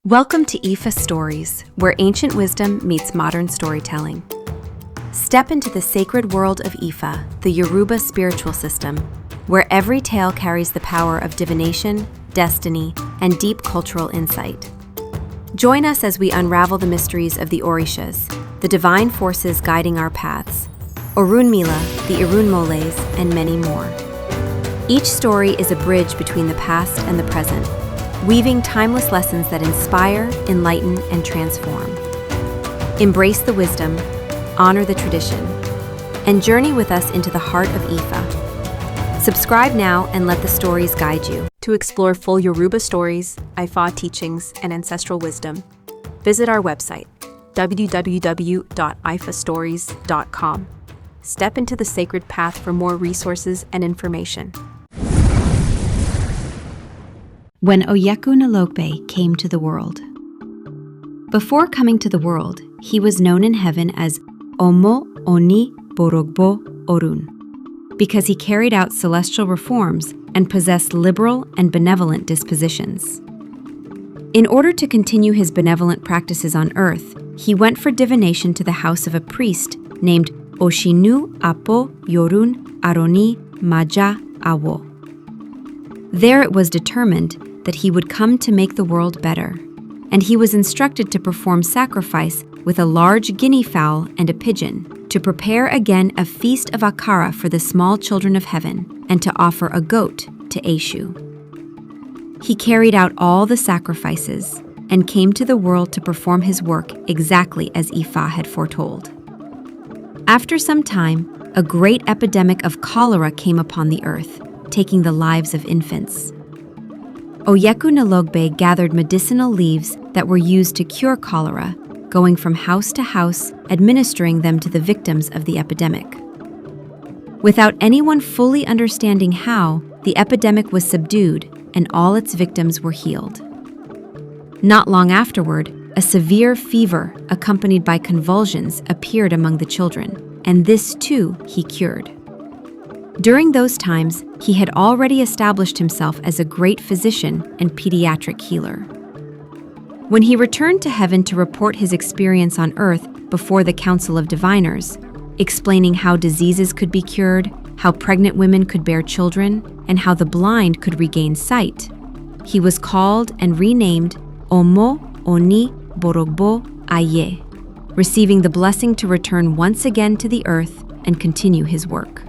Welcome to IFAStories, where ancient wisdom meets modern storytelling. Step into the sacred world of Ifa, the Yoruba spiritual system, where every tale carries the power of divination, destiny, and deep cultural insight. Join us as we unravel the mysteries of the Orishas, the divine forces guiding our paths, Orun Mila, the Orun Moles, and many more. Each story is a bridge between the past and the present, weaving timeless lessons that inspire, enlighten, and transform. Embrace the wisdom, honor the tradition, and journey with us into the heart of Ifa. Subscribe now and let the stories guide you. To explore full Yoruba stories, Ifa teachings, and ancestral wisdom, visit our website, www.ifastories.com. Step into the sacred path for more resources and information. When Oyeku-Nilogbe came to the world. Before coming to the world, he was known in heaven as Omo Oni Borogbo Orun, because he carried out celestial reforms and possessed liberal and benevolent dispositions. In order to continue his benevolent practices on earth, he went for divination to the house of a priest named Oshinu Apo Yorun Aroni Maja Awo. There it was determined that he would come to make the world better, and he was instructed to perform sacrifice with a large guinea fowl and a pigeon, to prepare again a feast of Akara for the small children of heaven, and to offer a goat to Eshu. He carried out all the sacrifices, and came to the world to perform his work exactly as Ifa had foretold. After some time, a great epidemic of cholera came upon the earth, taking the lives of infants. Oyeku-Nilogbe gathered medicinal leaves that were used to cure cholera, going from house to house, administering them to the victims of the epidemic. Without anyone fully understanding how, the epidemic was subdued and all its victims were healed. Not long afterward, a severe fever accompanied by convulsions appeared among the children, and this too he cured. During those times, he had already established himself as a great physician and pediatric healer. When he returned to heaven to report his experience on earth before the Council of Diviners, explaining how diseases could be cured, how pregnant women could bear children, and how the blind could regain sight, he was called and renamed Omo Oni Borogbo Aye, receiving the blessing to return once again to the earth and continue his work.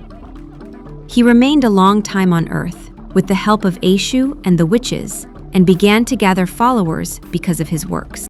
He remained a long time on earth, with the help of Eshu and the witches, and began to gather followers because of his works.